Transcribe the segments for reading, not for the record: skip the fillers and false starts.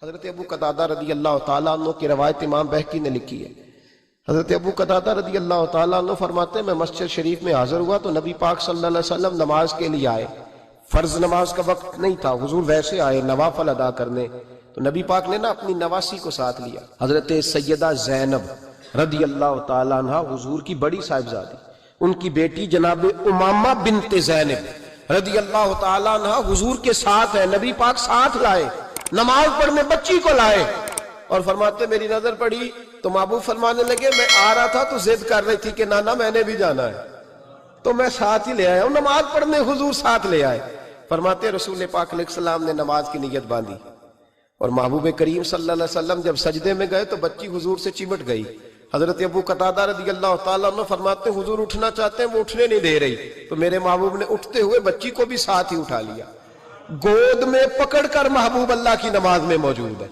حضرت ابو قتادہ رضی اللہ تعالیٰ عنہ کی روایت امام بہقی نے لکھی ہے۔ حضرت ابو قتادہ رضی اللہ تعالیٰ عنہ فرماتے ہیں میں مسجد شریف میں حاضر ہوا تو نبی پاک صلی اللہ علیہ وسلم نماز کے لیے آئے۔ فرض نماز کا وقت نہیں تھا، حضور ویسے آئے نوافل ادا کرنے، تو نبی پاک نے اپنی نواسی کو ساتھ لیا۔ حضرت سیدہ زینب رضی اللہ تعالیٰ عنہ حضور کی بڑی صاحبزادی، ان کی بیٹی جناب امامہ بنت زینب رضی اللہ تعالیٰ عنہ حضور کے ساتھ ہے، نبی پاک ساتھ لائے، نماز پڑھنے بچی کو لائے، اور فرماتے میری نظر پڑی تو محبوب فرمانے لگے میں آ رہا تھا تو ضد کر رہی تھی کہ نانا میں نے بھی جانا ہے، تو میں ساتھ ہی لے آیا ہوں، نماز پڑھنے حضور ساتھ لے آئے۔ فرماتے رسول پاک علیہ السلام نے نماز کی نیت باندھی، اور محبوب کریم صلی اللہ علیہ وسلم جب سجدے میں گئے تو بچی حضور سے چمٹ گئی۔ حضرت ابو قتادہ رضی اللہ تعالیٰ عنہ فرماتے حضور اٹھنا چاہتے ہیں، وہ اٹھنے نہیں دے رہی، تو میرے محبوب نے اٹھتے ہوئے بچی کو بھی ساتھ ہی اٹھا لیا، گود میں پکڑ کر محبوب اللہ کی نماز میں موجود ہے،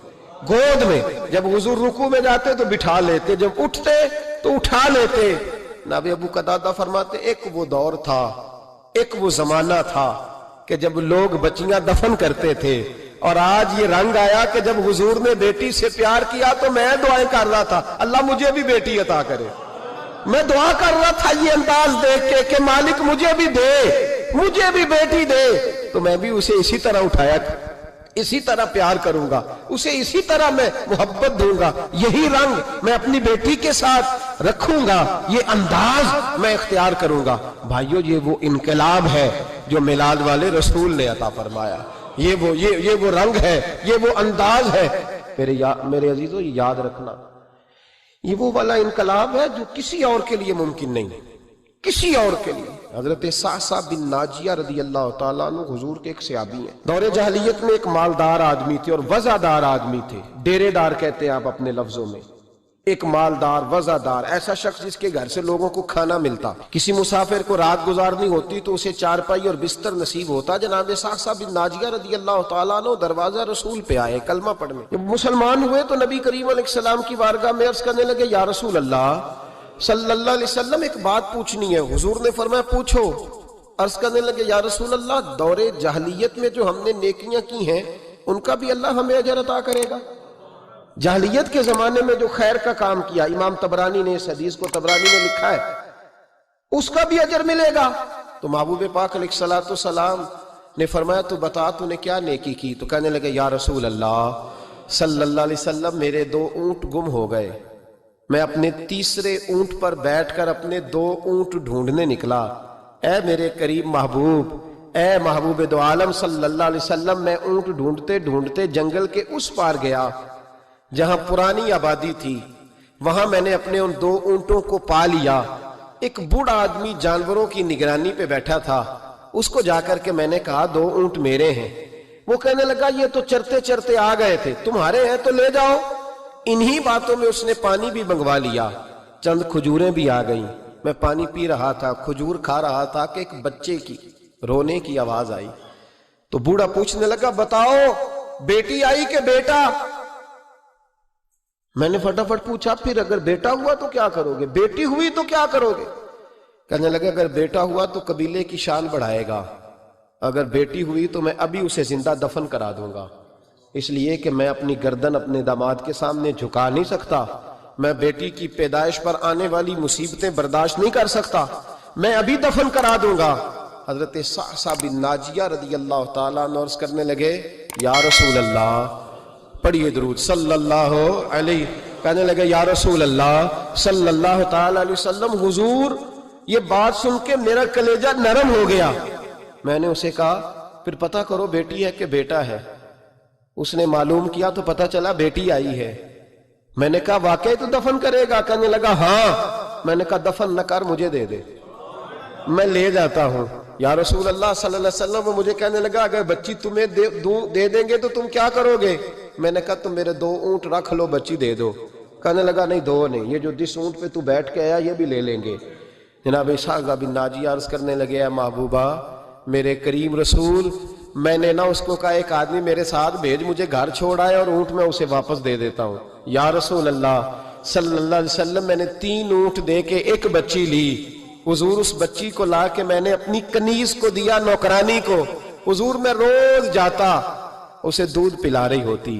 گود میں۔ جب حضور رکوع میں جاتے تو بٹھا لیتے، جب اٹھتے تو اٹھا لیتے۔ نبی ابو قتادہ فرماتے ایک وہ دور تھا، ایک وہ زمانہ تھا کہ جب لوگ بچیاں دفن کرتے تھے، اور آج یہ رنگ آیا کہ جب حضور نے بیٹی سے پیار کیا تو میں دعائیں کر رہا تھا اللہ مجھے بھی بیٹی عطا کرے، میں دعا کر رہا تھا یہ انداز دیکھ کے کہ مالک مجھے بھی دے، مجھے بھی بیٹی دے، تو میں بھی اسے اسی طرح اٹھایا، اسی طرح پیار کروں گا، اسے اسی طرح میں محبت دوں گا، یہی رنگ میں اپنی بیٹی کے ساتھ رکھوں گا، یہ انداز میں اختیار کروں گا۔ بھائیو یہ وہ انقلاب ہے جو میلاد والے رسول نے عطا فرمایا، یہ وہ رنگ ہے، یہ وہ انداز ہے۔ میرے عزیزو یہ یاد رکھنا، یہ وہ والا انقلاب ہے جو کسی اور کے لیے ممکن نہیں، کسی اور کے لیے۔ حضرت صعصع بن ناجیہ رضی اللہ تعالیٰ عنہ حضور کے ایک صحابی ہیں، دور جاہلیت میں ایک مالدار آدمی تھے اور وزادار آدمی تھے، ڈیرے دار کہتے ہیں آپ اپنے لفظوں میں، ایک مالدار وزادار، ایسا شخص جس کے گھر سے لوگوں کو کھانا ملتا، کسی مسافر کو رات گزارنی ہوتی تو اسے چارپائی اور بستر نصیب ہوتا۔ جناب صعصع بن ناجیہ رضی اللہ تعالیٰ عنہ دروازہ رسول پہ آئے کلمہ پڑھنے، جب مسلمان ہوئے تو نبی کریم علیہ السلام کی بارگاہ میں عرض کرنے لگے یا رسول اللہ صلی اللہ علیہ وسلم ایک بات پوچھنی ہے۔ حضور نے فرمایا پوچھو۔ عرض کرنے لگے یا رسول اللہ دور جاہلیت میں جو ہم نے نیکیاں کی ہیں ان کا بھی اللہ ہمیں اجر عطا کرے گا؟ جاہلیت کے زمانے میں جو خیر کا کام کیا، امام طبرانی نے اس حدیث کو طبرانی نے لکھا ہے، اس کا بھی اجر ملے گا؟ تو محبوب پاک علیہ الصلوۃ والسلام نے فرمایا تو بتا تو نے کیا نیکی کی؟ تو کہنے لگے یا رسول اللہ صلی اللہ علیہ وسلم میرے 2 اونٹ گم ہو گئے، میں اپنے تیسرے اونٹ پر بیٹھ کر اپنے 2 اونٹ ڈھونڈنے نکلا، اے میرے قریب محبوب، اے محبوب دو عالم صلی اللہ علیہ وسلم، میں اونٹ ڈھونڈتے ڈھونڈتے جنگل کے اس پار گیا جہاں پرانی آبادی تھی، وہاں میں نے اپنے ان 2 اونٹوں کو پا لیا۔ ایک بوڑھا آدمی جانوروں کی نگرانی پہ بیٹھا تھا، اس کو جا کر کے میں نے کہا 2 اونٹ میرے ہیں۔ وہ کہنے لگا یہ تو چرتے چرتے آ گئے تھے، تمہارے ہیں تو لے جاؤ۔ انہی باتوں میں اس نے پانی بھی منگوا لیا، چند کھجوریں بھی آ گئیں، میں پانی پی رہا تھا، کھجور کھا رہا تھا کہ ایک بچے کی رونے کی آواز آئی، تو بوڑھا پوچھنے لگا بتاؤ بیٹی آئی کہ بیٹا؟ میں نے فٹافٹ پوچھا پھر اگر بیٹا ہوا تو کیا کرو گے، بیٹی ہوئی تو کیا کرو گے؟ کہنے لگا اگر بیٹا ہوا تو قبیلے کی شان بڑھائے گا، اگر بیٹی ہوئی تو میں ابھی اسے زندہ دفن کرا دوں گا، اس لیے کہ میں اپنی گردن اپنے داماد کے سامنے جھکا نہیں سکتا، میں بیٹی کی پیدائش پر آنے والی مصیبتیں برداشت نہیں کر سکتا، میں ابھی دفن کرا دوں گا۔ حضرت صعصع بن ناجیہ رضی اللہ تعالیٰ عنہ عرض کرنے لگے یا رسول اللہ، پڑھیے درود صلی اللہ علیہ، کہنے لگے یا رسول اللہ صلی اللہ تعالیٰ علیہ وسلم حضور یہ بات سن کے میرا کلیجہ نرم ہو گیا۔ میں نے اسے کہا پھر پتہ کرو بیٹی ہے کہ بیٹا ہے؟ اس نے معلوم کیا تو پتہ چلا بیٹی آئی ہے۔ میں نے کہا واقعی تو دفن کرے گا؟ کہنے لگا ہاں۔ میں نے کہا دفن نہ کر، مجھے دے دے، میں لے جاتا ہوں۔ یا رسول اللہ صلی اللہ علیہ وسلم وہ مجھے کہنے لگا اگر بچی تمہیں دے دیں گے تو تم کیا کرو گے؟ میں نے کہا تم میرے 2 اونٹ رکھ لو، بچی دے دو۔ کہنے لگا نہیں 2 نہیں، یہ جو جس اونٹ پہ تو بیٹھ کے آیا یہ بھی لے لیں گے۔ جناب صعصع بن ناجیہ عرض کرنے لگے اے محبوبہ میرے کریم رسول، میں نے نہ اس کو کہا ایک آدمی میرے ساتھ بھیج مجھے گھر چھوڑ آئے اور اونٹ میں اسے واپس دے دیتا ہوں۔ یا رسول اللہ صلی اللہ علیہ وسلم میں نے 3 اونٹ دے کے ایک بچی لی، حضور اس بچی کو لا کے میں نے اپنی کنیز کو دیا، نوکرانی کو، حضور میں روز جاتا اسے دودھ پلا رہی ہوتی،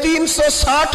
360